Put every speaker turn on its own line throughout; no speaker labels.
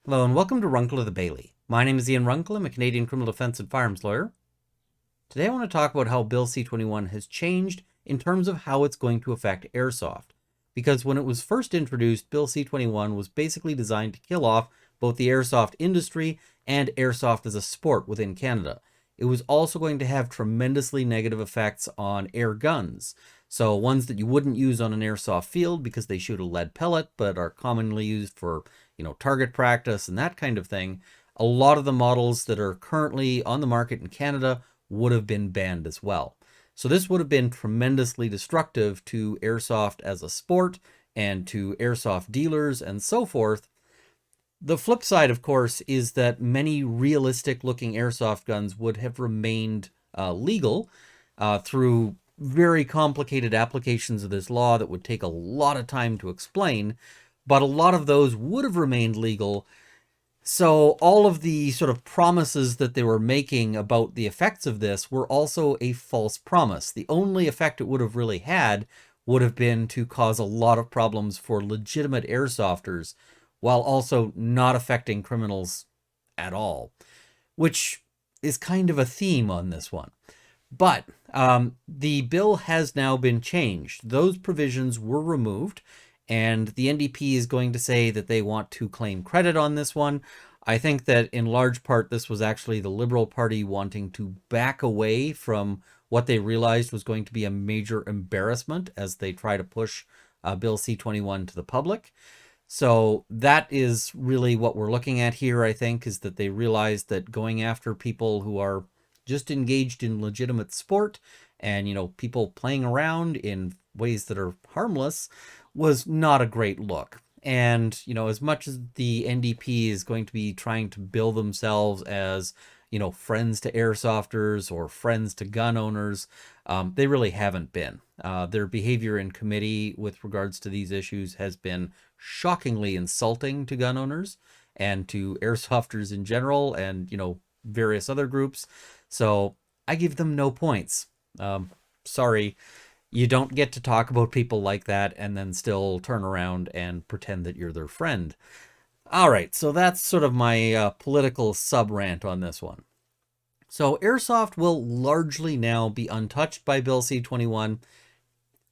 Hello and welcome to Runkle of the Bailey. My name is Ian Runkle. I'm a Canadian criminal defense and firearms lawyer. Today I want to talk about how Bill C-21 has changed in terms of how it's going to affect airsoft. Because when it was first introduced, Bill C-21 was basically designed to kill off both the airsoft industry and airsoft as a sport within Canada. It was also going to have tremendously negative effects on air guns. So ones that you wouldn't use on an airsoft field because they shoot a lead pellet, but are commonly used for, target practice and that kind of thing. A lot of the models that are currently on the market in Canada would have been banned as well. So this would have been tremendously destructive to airsoft as a sport and to airsoft dealers and so forth. The flip side, of course, is that many realistic looking airsoft guns would have remained legal through very complicated applications of this law that would take a lot of time to explain, but a lot of those would have remained legal. So all of the sort of promises that they were making about the effects of this were also a false promise. The only effect it would have really had would have been to cause a lot of problems for legitimate airsofters while also not affecting criminals at all, which is kind of a theme on this one. But the bill has now been changed. Those provisions were removed, and the NDP is going to say that they want to claim credit on this one. I think that in large part, this was actually the Liberal Party wanting to back away from what they realized was going to be a major embarrassment as they try to push Bill C-21 to the public. So that is really what we're looking at here, I think, is that they realized that going after people who are just engaged in legitimate sport and, people playing around in ways that are harmless was not a great look. And, as much as the NDP is going to be trying to bill themselves as, friends to airsofters or friends to gun owners, they really haven't been. Their behavior in committee with regards to these issues has been shockingly insulting to gun owners and to airsofters in general and, various other groups. So I give them no points. Sorry, you don't get to talk about people like that and then still turn around and pretend that you're their friend. All right, so that's sort of my political sub-rant on this one. So airsoft will largely now be untouched by Bill C-21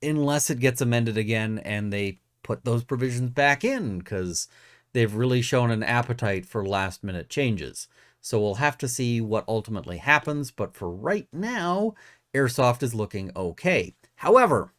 unless it gets amended again and they put those provisions back in, because they've really shown an appetite for last-minute changes. So we'll have to see what ultimately happens, but for right now, airsoft is looking okay. However,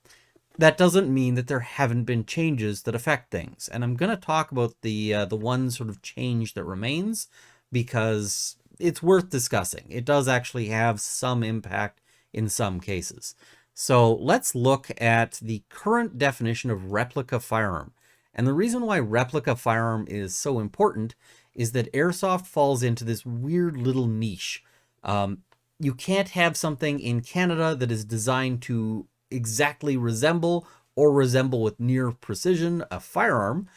that doesn't mean that there haven't been changes that affect things. And I'm going to talk about the one sort of change that remains because it's worth discussing. It does actually have some impact in some cases. So let's look at the current definition of replica firearm. And the reason why replica firearm is so important is that airsoft falls into this weird little niche. You can't have something in Canada that is designed to exactly resemble or resemble with near precision a firearm.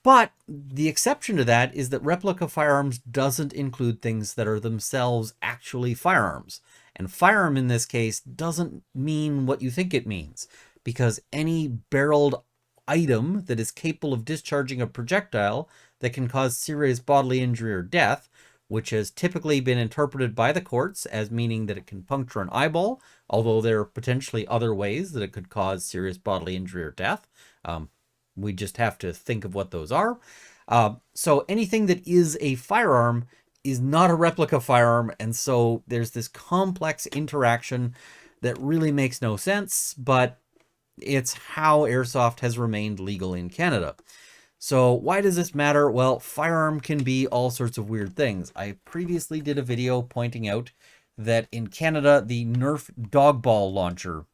But the exception to that is that replica firearms doesn't include things that are themselves actually firearms. And firearm in this case doesn't mean what you think it means, because any barreled item that is capable of discharging a projectile that can cause serious bodily injury or death, which has typically been interpreted by the courts as meaning that it can puncture an eyeball, although there are potentially other ways that it could cause serious bodily injury or death. We just have to think of what those are. So anything that is a firearm is not a replica firearm, and so there's this complex interaction that really makes no sense, but it's how airsoft has remained legal in Canada. So why does this matter? Well, firearm can be all sorts of weird things. I previously did a video pointing out that in Canada, the Nerf dog ball launcher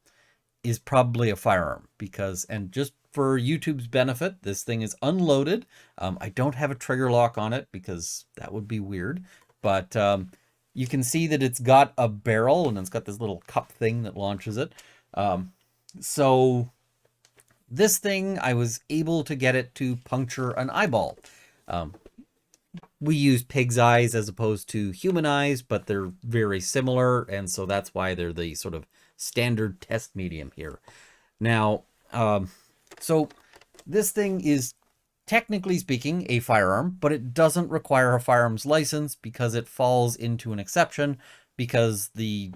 is probably a firearm because, and just for YouTube's benefit, this thing is unloaded. I don't have a trigger lock on it because that would be weird, but you can see that it's got a barrel and it's got this little cup thing that launches it. So this thing, I was able to get it to puncture an eyeball. We use pig's eyes as opposed to human eyes, but they're very similar, and so that's why they're the sort of standard test medium here. Now, so this thing is technically speaking, a firearm, but it doesn't require a firearms license because it falls into an exception because the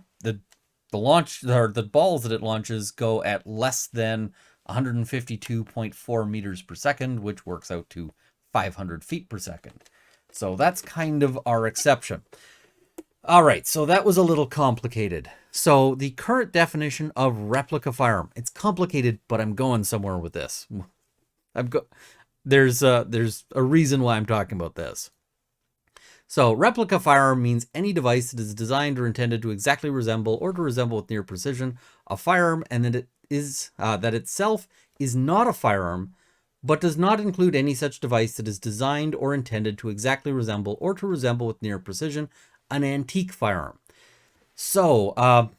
launch, or the balls that it launches, go at less than 152.4 meters per second, which works out to 500 feet per second. So that's kind of our exception. All right, so that was a little complicated. So the current definition of replica firearm, it's complicated, but I'm going somewhere with this. There's a reason why I'm talking about this. So replica firearm means any device that is designed or intended to exactly resemble or to resemble with near precision a firearm, and that it is that itself is not a firearm, but does not include any such device that is designed or intended to exactly resemble or to resemble with near precision an antique firearm. So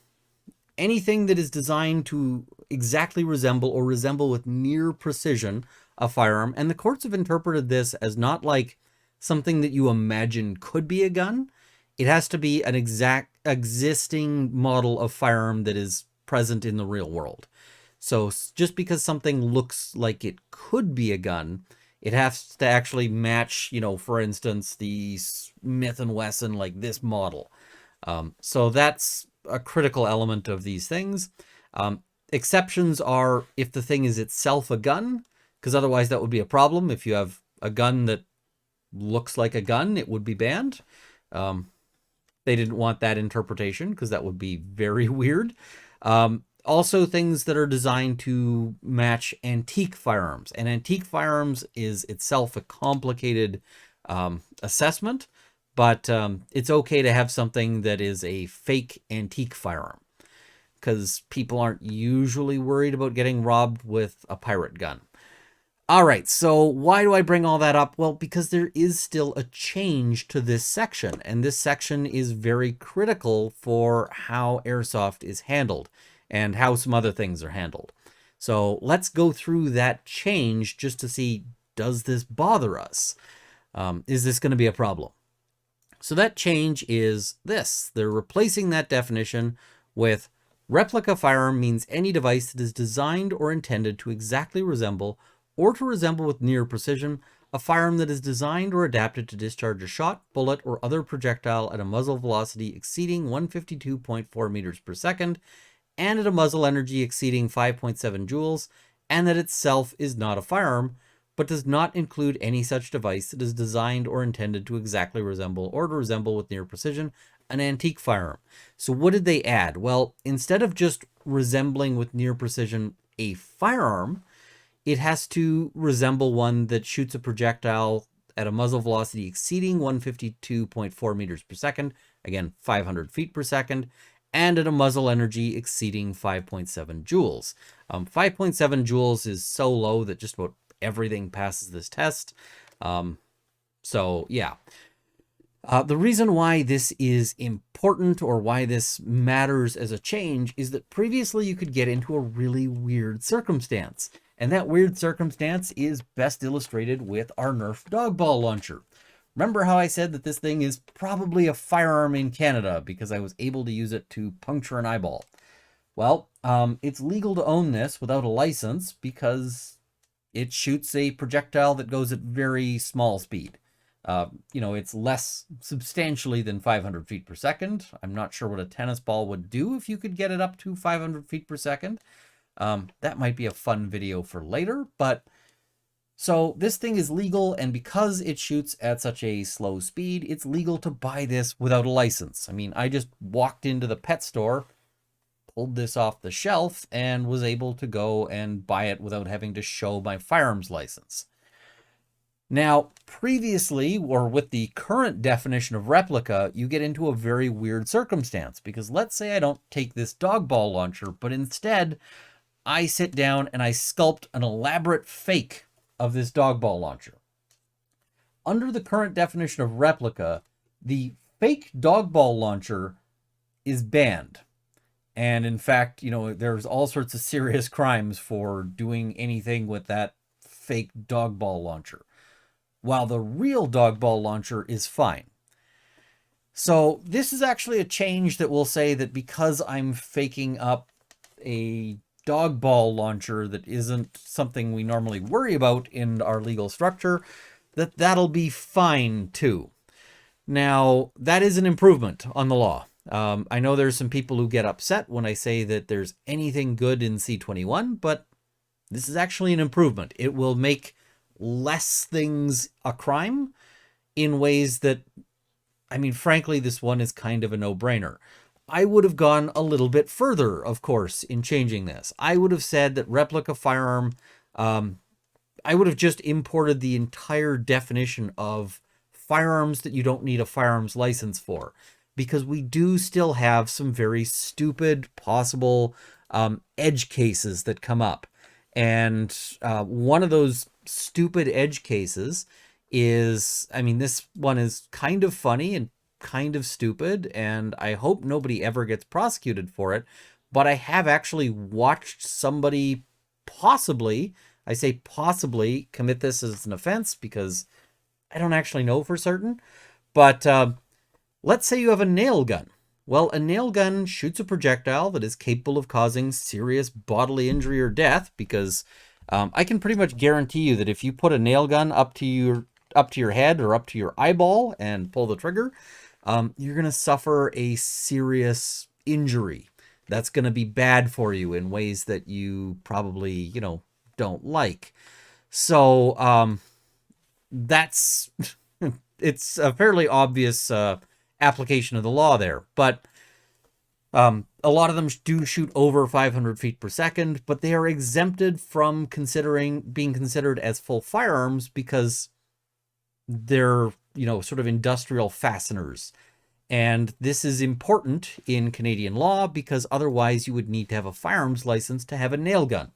anything that is designed to exactly resemble or resemble with near precision a firearm, and the courts have interpreted this as not like something that you imagine could be a gun. It has to be an exact existing model of firearm that is present in the real world. So just because something looks like it could be a gun, it has to actually match, you know, for instance, the Smith & Wesson, like this model. So that's a critical element of these things. Exceptions are if the thing is itself a gun, because otherwise that would be a problem. If you have a gun that looks like a gun, it would be banned. They didn't want that interpretation because that would be very weird. Also, things that are designed to match antique firearms. And antique firearms is itself a complicated assessment, but it's okay to have something that is a fake antique firearm because people aren't usually worried about getting robbed with a pirate gun. All right, so why do I bring all that up? Well, because there is still a change to this section, and this section is very critical for how airsoft is handled and how some other things are handled. So let's go through that change just to see, does this bother us? Is this going to be a problem? So that change is this. They're replacing that definition with replica firearm means any device that is designed or intended to exactly resemble or to resemble with near precision a firearm that is designed or adapted to discharge a shot, bullet, or other projectile at a muzzle velocity exceeding 152.4 meters per second and at a muzzle energy exceeding 5.7 joules, and that itself is not a firearm, but does not include any such device that is designed or intended to exactly resemble or to resemble with near precision an antique firearm. So what did they add? Well, instead of just resembling with near precision a firearm, it has to resemble one that shoots a projectile at a muzzle velocity exceeding 152.4 meters per second, again, 500 feet per second, and at a muzzle energy exceeding 5.7 joules. 5.7 joules is so low that just about everything passes this test. So yeah. The reason why this is important or why this matters as a change is that previously you could get into a really weird circumstance. And that weird circumstance is best illustrated with our Nerf dog ball launcher. Remember how I said that this thing is probably a firearm in Canada because I was able to use it to puncture an eyeball? Well, it's legal to own this without a license because it shoots a projectile that goes at very small speed. It's less substantially than 500 feet per second. I'm not sure what a tennis ball would do if you could get it up to 500 feet per second. That might be a fun video for later, but so this thing is legal, and because it shoots at such a slow speed, it's legal to buy this without a license. I mean, I just walked into the pet store, pulled this off the shelf, and was able to go and buy it without having to show my firearms license. Now, previously, or with the current definition of replica, you get into a very weird circumstance, because let's say I don't take this dog ball launcher, but instead I sit down and I sculpt an elaborate fake of this dog ball launcher. Under the current definition of replica, the fake dog ball launcher is banned. And in fact, there's all sorts of serious crimes for doing anything with that fake dog ball launcher, while the real dog ball launcher is fine. So this is actually a change that will say that because I'm faking up a dog ball launcher that isn't something we normally worry about in our legal structure, that'll be fine too. Now, that is an improvement on the law. I know there's some people who get upset when I say that there's anything good in C21, but this is actually an improvement. It will make less things a crime in ways that, I mean, frankly, this one is kind of a no-brainer. I would have gone a little bit further, of course, in changing this. I would have said that replica firearm, I would have just imported the entire definition of firearms that you don't need a firearms license for, because we do still have some very stupid possible edge cases that come up. And one of those stupid edge cases is, I mean, this one is kind of funny and kind of stupid, and I hope nobody ever gets prosecuted for it, but I have actually watched somebody possibly, I say possibly, commit this as an offense because I don't actually know for certain. But let's say you have a nail gun. Well, a nail gun shoots a projectile that is capable of causing serious bodily injury or death, because I can pretty much guarantee you that if you put a nail gun up to your head or up to your eyeball and pull the trigger, you're going to suffer a serious injury. That's going to be bad for you in ways that you probably, you know, don't like. So that's it's a fairly obvious application of the law there, but a lot of them do shoot over 500 feet per second, but they are exempted from being considered as full firearms because they're, you know, sort of industrial fasteners. And this is important in Canadian law because otherwise you would need to have a firearms license to have a nail gun.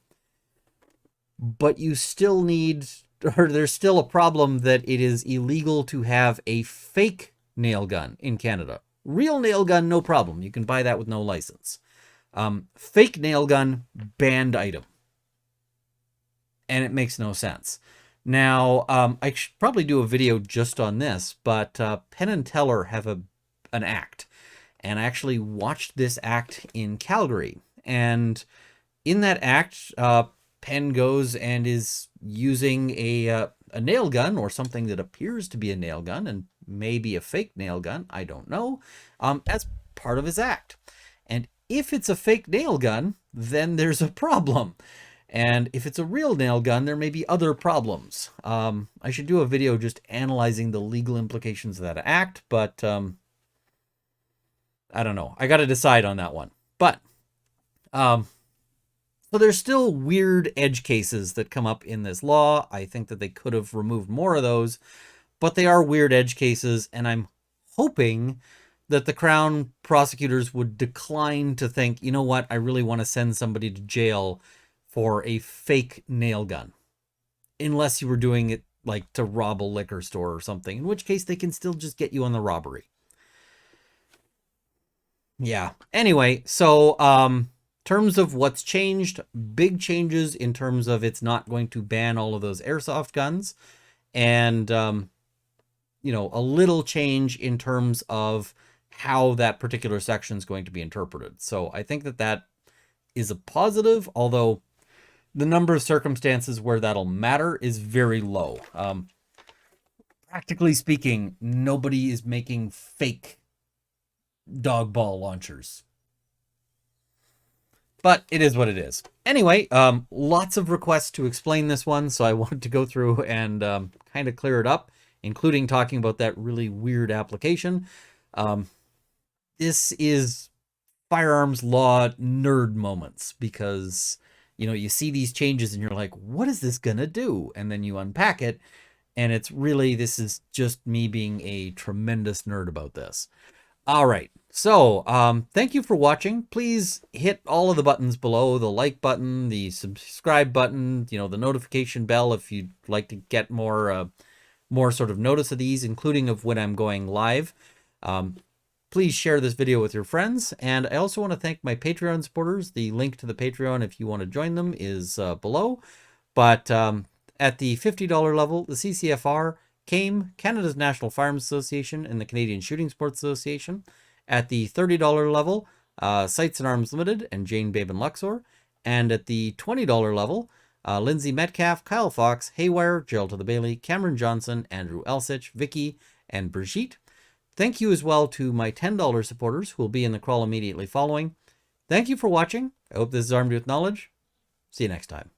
But you still need, or there's still a problem that it is illegal to have a fake nail gun in Canada. Real nail gun, no problem. You can buy that with no license. Fake nail gun, banned item. And it makes no sense. Now, I should probably do a video just on this, but Penn and Teller have an act. And I actually watched this act in Calgary. And in that act, Penn goes and is using a nail gun, or something that appears to be a nail gun and maybe a fake nail gun, I don't know, as part of his act. And if it's a fake nail gun, then there's a problem. And if it's a real nail gun, there may be other problems. I should do a video just analyzing the legal implications of that act, but I don't know. I got to decide on that one. But so there's still weird edge cases that come up in this law. I think that they could have removed more of those, but they are weird edge cases, and I'm hoping that the Crown prosecutors would decline to think, you know what, I really want to send somebody to jail for a fake nail gun. Unless you were doing it like to rob a liquor store or something, in which case they can still just get you on the robbery. Yeah. Anyway, so terms of what's changed, big changes in terms of it's not going to ban all of those airsoft guns, and you know, a little change in terms of how that particular section is going to be interpreted. So I think that that is a positive, although the number of circumstances where that'll matter is very low. Practically speaking, nobody is making fake dog ball launchers. But it is what it is. Anyway, lots of requests to explain this one, so I wanted to go through and kind of clear it up, including talking about that really weird application. This is firearms law nerd moments, because, you know, you see these changes and you're like, what is this gonna do? And then you unpack it, and it's really, this is just me being a tremendous nerd about this. All right, so thank you for watching. Please hit all of the buttons below, the like button, the subscribe button, you know, the notification bell if you'd like to get more sort of notice of these, including of when I'm going live. Please share this video with your friends. And I also want to thank my Patreon supporters. The link to the Patreon, if you want to join them, is below. But at the $50 level, the CCFR, CAIM, Canada's National Firearms Association, and the Canadian Shooting Sports Association. At the $30 level, Sights and Arms Limited and Jane, Babe, and Luxor. And at the $20 level, Lindsay Metcalf, Kyle Fox, Haywire, Gerald to the Bailey, Cameron Johnson, Andrew Elsich, Vicky, and Brigitte. Thank you as well to my $10 supporters who will be in the crawl immediately following. Thank you for watching. I hope this has armed you with knowledge. See you next time.